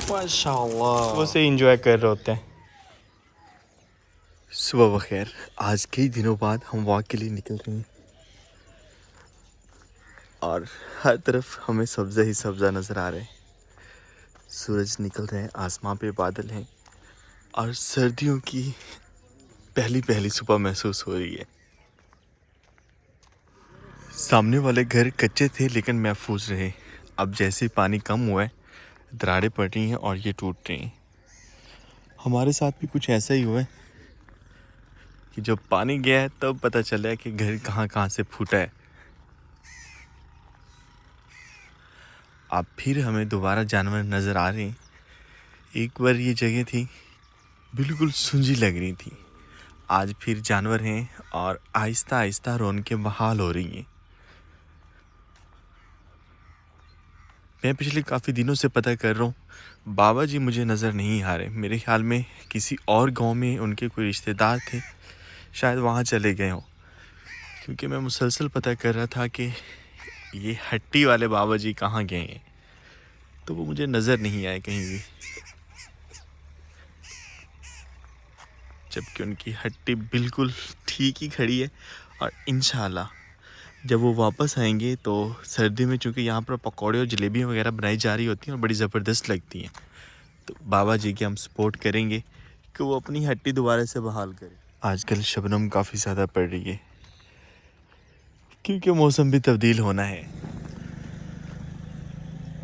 माशाल्लाह, वो से एंजॉय कर रहे होते हैं। सुबह बखैर। आज कई दिनों बाद हम वॉक के लिए निकल रहे हैं और हर तरफ हमें सब्ज़ा ही सब्ज़ा नज़र आ रहा है। सूरज निकल रहे हैं, आसमां पे बादल हैं और सर्दियों की पहली पहली सुबह महसूस हो रही है। सामने वाले घर कच्चे थे लेकिन महफूज रहे। अब जैसे ही पानी कम हुआ है, दरारें पड़ रही हैं और ये टूट रही हैं। हमारे साथ भी कुछ ऐसा ही हुआ है कि जब पानी गया है तब पता चला है कि घर कहाँ कहाँ से फूटा है। अब फिर हमें दोबारा जानवर नज़र आ रहे हैं। एक बार ये जगह थी बिल्कुल सुंजी लग रही थी, आज फिर जानवर हैं और आहिस्ता आहिस्ता रौनकें बहाल हो रही हैं। मैं पिछले काफ़ी दिनों से पता कर रहा हूँ, बाबा जी मुझे नज़र नहीं आ रहे। मेरे ख्याल में किसी और गांव में उनके कोई रिश्तेदार थे, शायद वहाँ चले गए हों, क्योंकि मैं मुसलसल पता कर रहा था कि ये हट्टी वाले बाबा जी कहाँ गए हैं, तो वो मुझे नज़र नहीं आए कहीं भी। जबकि उनकी हट्टी बिल्कुल ठीक ही खड़ी है और इंशाल्लाह जब वो वापस आएंगे तो सर्दी में, चूँकि यहाँ पर पकौड़े और जलेबियाँ वगैरह बनाई जा रही होती हैं और बड़ी ज़बरदस्त लगती हैं, तो बाबा जी की हम सपोर्ट करेंगे कि वो अपनी हट्टी दोबारा से बहाल करें। आजकल शबनम काफ़ी ज़्यादा पड़ रही है क्योंकि मौसम भी तब्दील होना है।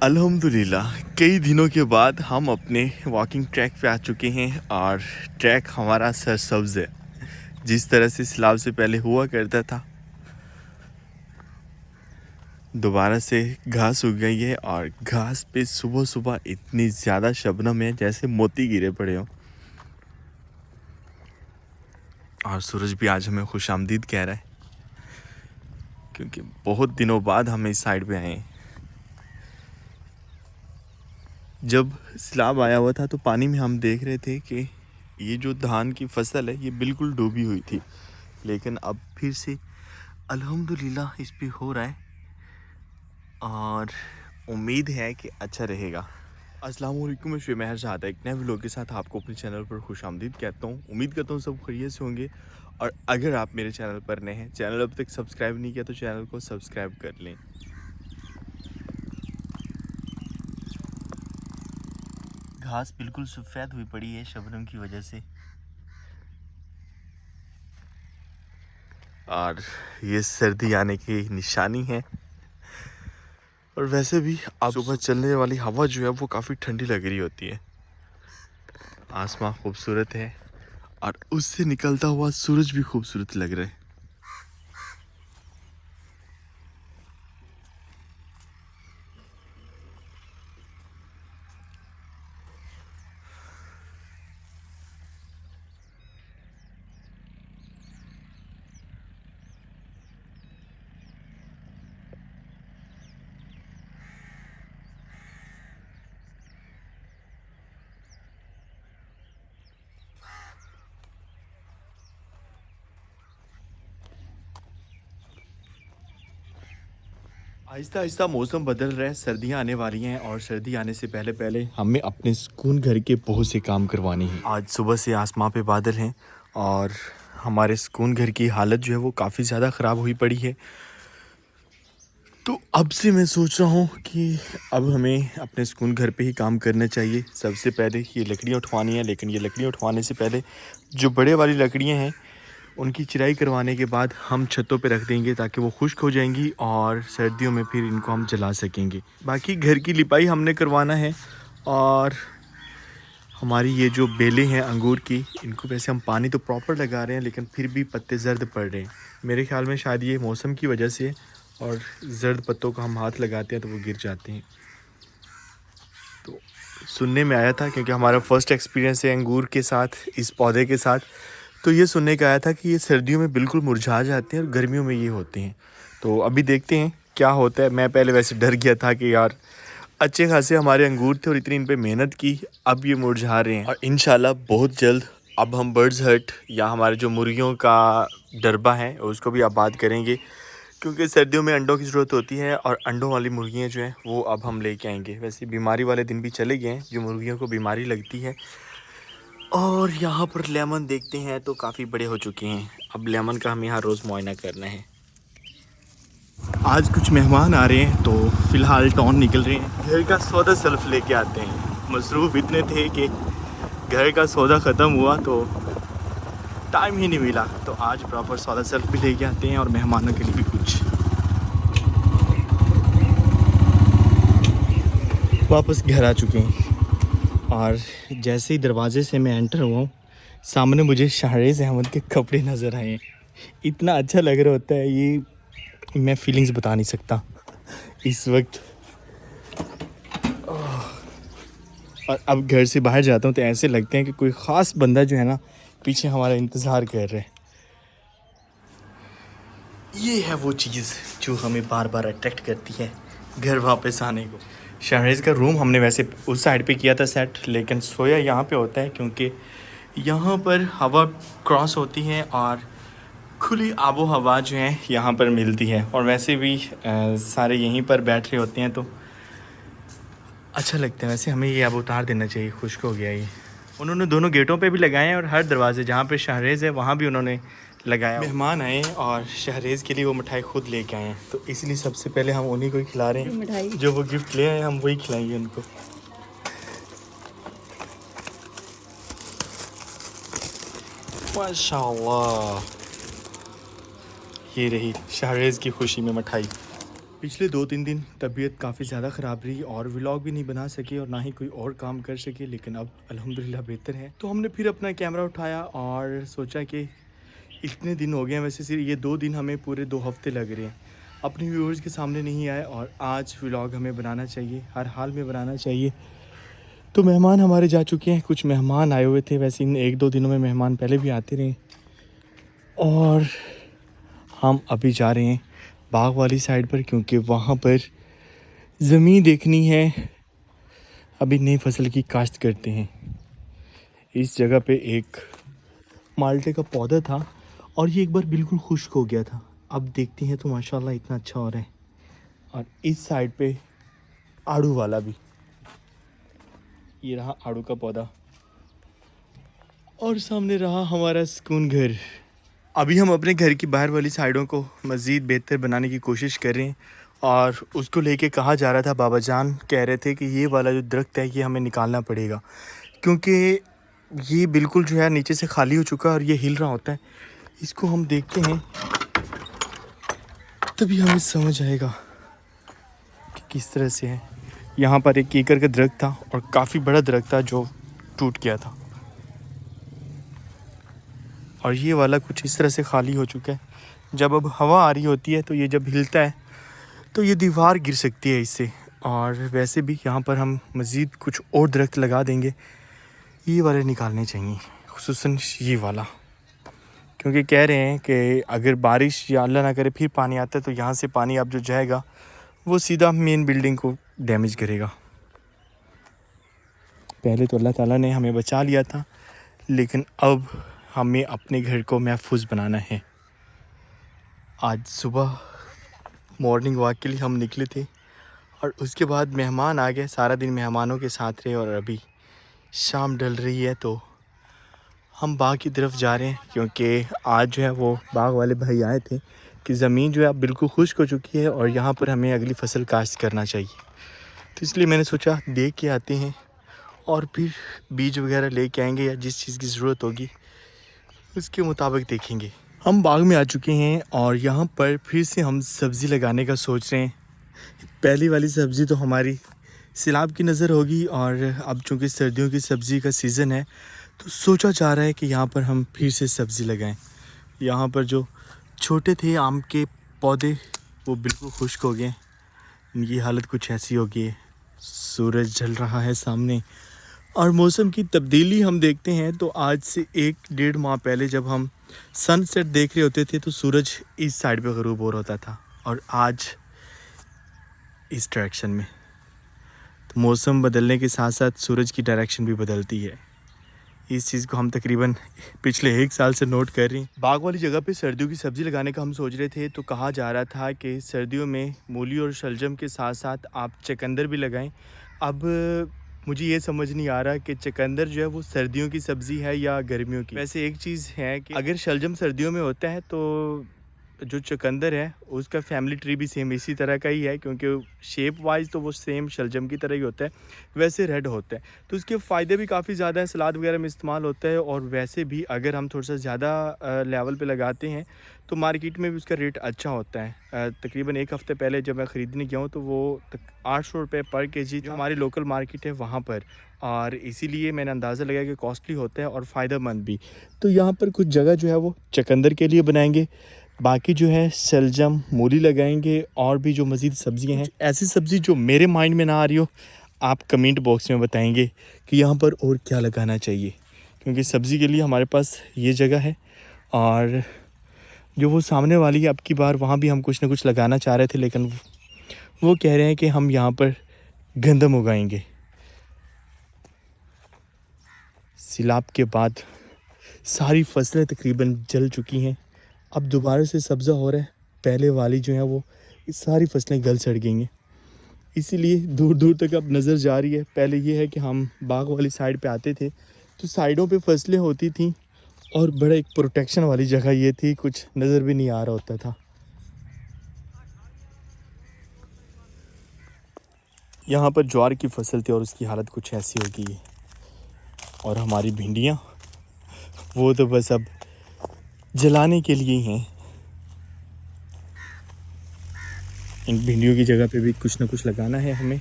अल्हम्दुलिल्लाह कई दिनों के बाद हम अपने वॉकिंग ट्रैक पे आ चुके हैं और ट्रैक हमारा सरसब्ज़ है। जिस तरह से सैलाब से पहले हुआ करता था, दोबारा से घास उग गई है और घास पे सुबह सुबह इतनी ज़्यादा शबनम है जैसे मोती गिरे पड़े हों। और सूरज भी आज हमें खुशामदीद कह रहा है क्योंकि बहुत दिनों बाद हम इस साइड पे आए हैं। जब सैलाब आया हुआ था तो पानी में हम देख रहे थे कि ये जो धान की फसल है ये बिल्कुल डूबी हुई थी, लेकिन अब फिर से अल्हम्दुलिल्लाह इस पे हो रहा है और उम्मीद है कि अच्छा रहेगा। अस्सलाम वालेकुम, मैं शुएब महरजादा एक नए व्लॉग के साथ आपको अपने चैनल पर खुशामदीद कहता हूँ। उम्मीद करता हूँ सब खैरियत से होंगे और अगर आप मेरे चैनल पर नए हैं, चैनल अब तक सब्सक्राइब नहीं किया तो चैनल को सब्सक्राइब कर लें। घास बिल्कुल सफ़ेद हुई पड़ी है शबनम की वजह से और ये सर्दी आने की निशानी है। और वैसे भी अब सुबह चलने वाली हवा जो है वो काफ़ी ठंडी लग रही होती है। आसमां खूबसूरत है और उससे निकलता हुआ सूरज भी खूबसूरत लग रहा है। आहिस्ता आहिस्ता मौसम बदल रहा है, सर्दियाँ आने वाली हैं और सर्दी आने से पहले पहले हमें अपने सुकून घर के बहुत से काम करवाने हैं। आज सुबह से आसमां पे बादल हैं और हमारे सुकून घर की हालत जो है वो काफ़ी ज़्यादा ख़राब हुई पड़ी है। तो अब से मैं सोच रहा हूँ कि अब हमें अपने सुकून घर पे ही काम करना चाहिए। सबसे पहले ये लकड़ियाँ उठवानी है, लेकिन ये लकड़ियाँ उठवाने से पहले जो बड़े वाली लकड़ियाँ हैं उनकी चिराई करवाने के बाद हम छतों पे रख देंगे ताकि वो खुश्क हो जाएंगी और सर्दियों में फिर इनको हम जला सकेंगे। बाकी घर की लिपाई हमने करवाना है और हमारी ये जो बेलें हैं अंगूर की, इनको वैसे हम पानी तो प्रॉपर लगा रहे हैं लेकिन फिर भी पत्ते जर्द पड़ रहे हैं। मेरे ख्याल में शायद ये मौसम की वजह से, और जर्द पत्तों का हम हाथ लगाते हैं तो वो गिर जाते हैं। तो सुनने में आया था, क्योंकि हमारा फर्स्ट एक्सपीरियंस है अंगूर के साथ, इस पौधे के साथ, तो ये सुनने का आया था कि ये सर्दियों में बिल्कुल मुरझा जाते हैं और गर्मियों में ये होते हैं। तो अभी देखते हैं क्या होता है। मैं पहले वैसे डर गया था कि यार अच्छे खासे हमारे अंगूर थे और इतनी इन पे मेहनत की, अब ये मुरझा रहे हैं। और इंशाल्लाह बहुत जल्द अब हम बर्ड्स हट या हमारे जो मुर्गियों का डरबा है उसको भी आबाद करेंगे, क्योंकि सर्दियों में अंडों की ज़रूरत होती है और अंडों वाली मुर्गियाँ जो हैं वो अब हम लेके आएंगे। वैसे बीमारी वाले दिन भी चले गए हैं जो मुर्गियों को बीमारी लगती है। और यहाँ पर लेमन देखते हैं तो काफ़ी बड़े हो चुके हैं। अब लेमन का हम यहाँ रोज़ मुआयना करना है। आज कुछ मेहमान आ रहे हैं तो फ़िलहाल टाउन निकल रहे हैं। घर का सौदा सेल्फ लेके आते हैं। मसरूफ़ इतने थे कि घर का सौदा ख़त्म हुआ तो टाइम ही नहीं मिला, तो आज प्रॉपर सौदा सेल्फ भी लेके आते हैं और मेहमानों के लिए भी कुछ। वापस घर आ चुके हैं और जैसे ही दरवाजे से मैं एंटर हुआ हूँ सामने मुझे शाहरेज़ अहमद के कपड़े नज़र आए। इतना अच्छा लग रहा होता है, ये मैं फीलिंग्स बता नहीं सकता इस वक्त। और अब घर से बाहर जाता हूँ तो ऐसे लगते हैं कि कोई ख़ास बंदा जो है ना पीछे हमारा इंतज़ार कर रहा है। ये है वो चीज़ जो हमें बार बार अट्रैक्ट करती है घर वापस आने को। शाहरेज़ का रूम हमने वैसे उस साइड पे किया था सेट, लेकिन सोया यहाँ पे होता है क्योंकि यहाँ पर हवा क्रॉस होती है और खुली आबो हवा जो है यहाँ पर मिलती है। और वैसे भी सारे यहीं पर बैठ रहे होते हैं तो अच्छा लगता है। वैसे हमें ये अब उतार देना चाहिए, खुश्क हो गया ये। उन्होंने दोनों गेटों पे भी लगाए हैं और हर दरवाजे जहाँ पे शाहरेज़ है वहाँ भी उन्होंने लगाया। मेहमान आए और शाहरेज़ के लिए वो मिठाई खुद लेके आए हैं, तो इसलिए सबसे पहले हम उन्हीं को ही खिला रहे हैं। मिठाई जो वो गिफ्ट ले आए हम वही खिलाएंगे उनको। माशाल्लाह, ये रही शाहरेज़ की खुशी में मिठाई। पिछले 2-3 दिन तबीयत काफ़ी ज़्यादा ख़राब रही और व्लॉग भी नहीं बना सके और ना ही कोई और काम कर सके, लेकिन अब अल्हम्दुलिल्लाह बेहतर है। तो हमने फिर अपना कैमरा उठाया और सोचा कि इतने दिन हो गए हैं, वैसे सिर्फ ये 2 दिन हमें पूरे 2 हफ्ते लग रहे हैं अपने व्यूअर्स के सामने नहीं आए और आज व्लॉग हमें बनाना चाहिए, हर हाल में बनाना चाहिए। तो मेहमान हमारे जा चुके हैं, कुछ मेहमान आए हुए थे। वैसे इन 1-2 दिनों में मेहमान पहले भी आते रहे और हम अभी जा रहे हैं बाग वाली साइड पर क्योंकि वहाँ पर ज़मीन देखनी है। अभी नई फसल की काश्त करते हैं। इस जगह पे एक माल्टे का पौधा था और ये एक बार बिल्कुल खुश्क हो गया था। अब देखते हैं तो माशाल्लाह इतना अच्छा हो रहा है। और इस साइड पे आड़ू वाला भी, ये रहा आड़ू का पौधा और सामने रहा हमारा सुकून घर। अभी हम अपने घर की बाहर वाली साइडों को मज़ीद बेहतर बनाने की कोशिश कर रहे हैं और उसको लेके कहा जा रहा था, बाबा जान कह रहे थे कि ये वाला जो दरख्त है ये हमें निकालना पड़ेगा क्योंकि ये बिल्कुल जो है नीचे से खाली हो चुका है और ये हिल रहा होता है। इसको हम देखते हैं तभी हमें समझ आएगा कि किस तरह से है। यहाँ पर एक कीकर का दरख्त था और काफ़ी बड़ा दरख्त था जो टूट गया था और ये वाला कुछ इस तरह से खाली हो चुका है। जब अब हवा आ रही होती है तो ये जब हिलता है तो ये दीवार गिर सकती है इससे। और वैसे भी यहाँ पर हम मज़ीद कुछ और दरख्त लगा देंगे, ये वाले निकालने चाहिए, खुसूसन ये वाला, क्योंकि कह रहे हैं कि अगर बारिश या अल्लाह ना करे फिर पानी आता है तो यहाँ से पानी अब जो जाएगा वो सीधा मेन बिल्डिंग को डैमेज करेगा। पहले तो अल्लाह ताला ने हमें बचा लिया था, लेकिन अब हमें अपने घर को महफूज बनाना है। आज सुबह मॉर्निंग वॉक के लिए हम निकले थे और उसके बाद मेहमान आ गए, सारा दिन मेहमानों के साथ रहे और अभी शाम ढल रही है तो हम बाग की तरफ जा रहे हैं क्योंकि आज जो है वो बाग वाले भाई आए थे कि ज़मीन जो है अब बिल्कुल खुश्क हो चुकी है और यहाँ पर हमें अगली फसल काश्त करना चाहिए। तो इसलिए मैंने सोचा देख के आते हैं और फिर बीज वगैरह लेके आएंगे या जिस चीज़ की ज़रूरत होगी उसके मुताबिक देखेंगे। हम बाग में आ चुके हैं और यहाँ पर फिर से हम सब्ज़ी लगाने का सोच रहे हैं। पहली वाली सब्ज़ी तो हमारी सैलाब की नज़र होगी और अब चूँकि सर्दियों की सब्ज़ी का सीज़न है तो सोचा जा रहा है कि यहाँ पर हम फिर से सब्ज़ी लगाएं। यहाँ पर जो छोटे थे आम के पौधे वो बिल्कुल खुश्क हो गए, इनकी हालत कुछ ऐसी हो गई है। सूरज ढल रहा है सामने और मौसम की तब्दीली हम देखते हैं तो आज से 1-1.5 माह पहले जब हम सनसेट देख रहे होते थे तो सूरज इस साइड पे ग़रूब हो रहा होता था और आज इस डायरेक्शन में। तो मौसम बदलने के साथ साथ सूरज की डायरेक्शन भी बदलती है, इस चीज़ को हम तकरीबन पिछले 1 साल से नोट कर रहे हैं। बाग वाली जगह पे सर्दियों की सब्ज़ी लगाने का हम सोच रहे थे, तो कहा जा रहा था कि सर्दियों में मूली और शलजम के साथ साथ आप चुकंदर भी लगाएं। अब मुझे ये समझ नहीं आ रहा कि चुकंदर जो है वो सर्दियों की सब्ज़ी है या गर्मियों की। वैसे एक चीज़ है कि अगर शलजम सर्दियों में होता है तो जो चुकंदर है उसका फैमिली ट्री भी सेम इसी तरह का ही है, क्योंकि शेप वाइज तो वो सेम शलजम की तरह ही होता है, वैसे रेड होता है। तो उसके फ़ायदे भी काफ़ी ज़्यादा है, सलाद वगैरह में इस्तेमाल होता है। और वैसे भी अगर हम थोड़ा सा ज़्यादा लेवल पे लगाते हैं तो मार्केट में भी उसका रेट अच्छा होता है। तकरीबन 1 हफ़्ते पहले जब मैं ख़रीदने गया हूँ तो वो 800 रुपये पर केजी जो हमारी लोकल मार्केट है वहाँ पर, और इसीलिए मैंने अंदाज़ा लगाया कि कॉस्टली होता है और फ़ायदेमंद भी। तो यहाँ पर कुछ जगह जो है वो चुकंदर के लिए बनाएंगे, बाकी जो है शलजम मूली लगाएंगे, और भी जो मज़ीद सब्ज़ियाँ हैं, ऐसी सब्ज़ी जो मेरे माइंड में ना आ रही हो, आप कमेंट बॉक्स में बताएंगे कि यहाँ पर और क्या लगाना चाहिए, क्योंकि सब्ज़ी के लिए हमारे पास ये जगह है। और जो वो सामने वाली है, अब की बार वहाँ भी हम कुछ ना कुछ लगाना चाह रहे थे, लेकिन वो कह रहे हैं कि हम यहाँ पर गंदम उगाएंगे। सैलाब के बाद सारी फसलें तकरीबन जल चुकी हैं, अब दोबारा से सब्ज़ा हो रहा है। पहले वाली जो है वो सारी फसलें गल सड़ गई हैं, इसीलिए दूर दूर तक अब नज़र जा रही है। पहले ये है कि हम बाग वाली साइड पे आते थे तो साइडों पे फसलें होती थी और बड़ा एक प्रोटेक्शन वाली जगह ये थी, कुछ नज़र भी नहीं आ रहा होता था। यहाँ पर ज्वार की फसल थी और उसकी हालत कुछ ऐसी हो गई है। और हमारी भिंडियाँ वो तो बस अब जलाने के लिए ही हैं। इन भिंडियों की जगह पे भी कुछ ना कुछ लगाना है हमें।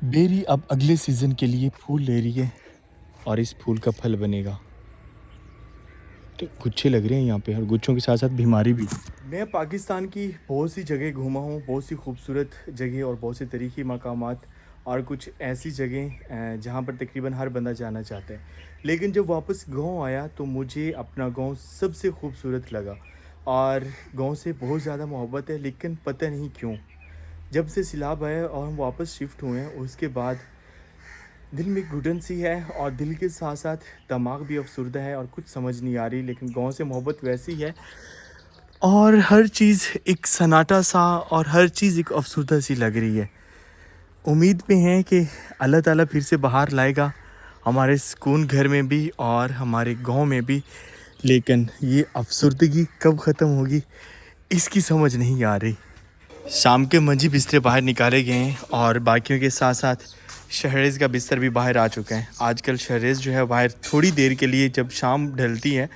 बेरी अब अगले सीज़न के लिए फूल ले रही है और इस फूल का फल बनेगा। तो गुच्छे लग रहे हैं यहाँ पे, और गुच्छों के साथ साथ बीमारी भी। मैं पाकिस्तान की बहुत सी जगह घूमा हूँ, बहुत सी खूबसूरत जगह और बहुत से तरीक़ी मकामात, और कुछ ऐसी जगह जहाँ पर तकरीबन हर बंदा जाना चाहता है। लेकिन जब वापस गांव आया तो मुझे अपना गांव सबसे खूबसूरत लगा, और गांव से बहुत ज़्यादा मोहब्बत है। लेकिन पता नहीं क्यों जब से सैलाब आया और हम वापस शिफ्ट हुए हैं, उसके बाद दिल में घुटन सी है, और दिल के साथ साथ दिमाग भी अफसरदा है और कुछ समझ नहीं आ रही। लेकिन गांव से मोहब्बत वैसी है, और हर चीज़ एक सन्नाटा सा और हर चीज़ एक अफसरदा सी लग रही है। उम्मीद पे हैं कि अल्लाह ताला फिर से बाहर लाएगा हमारे सुकून घर में भी और हमारे गांव में भी। लेकिन ये अफसरदगी कब ख़त्म होगी इसकी समझ नहीं आ रही। शाम के मंजी बिस्तर बाहर निकाले गए हैं, और बाकियों के साथ साथ शहरेज़ का बिस्तर भी बाहर आ चुका है। आजकल शहरेज़ जो है बाहर थोड़ी देर के लिए जब शाम ढलती है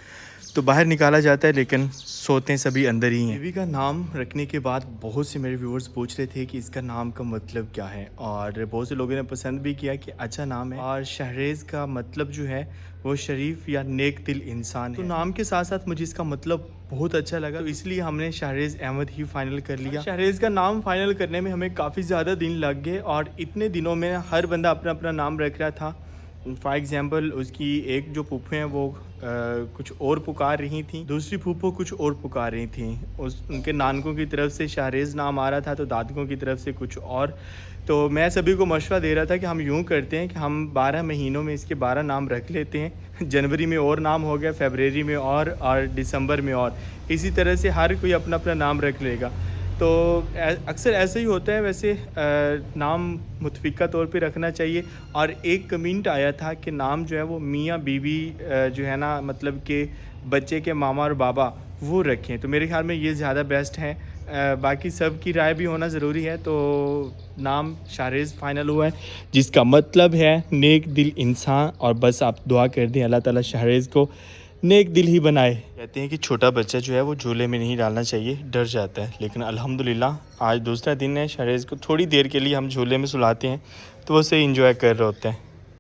तो बाहर निकाला जाता है, लेकिन सोते हैं सभी अंदर ही हैं। बेबी का नाम रखने के बाद बहुत से मेरे व्यूअर्स पूछ रहे थे कि इसका नाम का मतलब क्या है, और बहुत से लोगों ने पसंद भी किया कि अच्छा नाम है। और शहरेज़ का मतलब जो है वो शरीफ या नेक दिल इंसान है। तो नाम के साथ साथ मुझे इसका मतलब बहुत अच्छा लगा, तो इसलिए हमने शहरेज़ अहमद ही फाइनल कर लिया। शहरेज़ का नाम फाइनल करने में हमें काफ़ी ज़्यादा दिन लग गए, और इतने दिनों में हर बंदा अपना अपना नाम रख रहा था। फॉर एग्ज़ाम्पल उसकी एक जो फूफे हैं वो कुछ और पुकार रही थी, दूसरी फूफो कुछ और पुकार रही थी। उनके नानकों की तरफ से शहरेज़ नाम आ रहा था, तो दादकों की तरफ से कुछ और। तो मैं सभी को मशवरा दे रहा था कि हम यूँ करते हैं कि हम 12 महीनों में इसके 12 नाम रख लेते हैं। जनवरी में और नाम हो गया, फरवरी में और दिसंबर में और, इसी तरह से हर कोई अपना अपना नाम रख लेगा। तो अक्सर ऐसे ही होता है। वैसे नाम मुतफ़िका तौर पे रखना चाहिए। और एक कमेंट आया था कि नाम जो है वो मियाँ बीवी जो है ना, मतलब कि बच्चे के मामा और बाबा वो रखें, तो मेरे ख्याल में ये ज़्यादा बेस्ट है। बाकी सब की राय भी होना ज़रूरी है। तो नाम शहरेज़ फ़ाइनल हुआ है, जिसका मतलब है नेक दिल इंसान। और बस आप दुआ कर दें अल्लाह ताला शहरेज़ को नेक दिल ही बनाए। कहते हैं कि छोटा बच्चा जो है वो झूले में नहीं डालना चाहिए, डर जाता है। लेकिन अल्हम्दुलिल्लाह आज दूसरा दिन है, शहरेज़ को थोड़ी देर के लिए हम झूले में सुलाते हैं तो वो सही इंजॉय कर रहे होते हैं।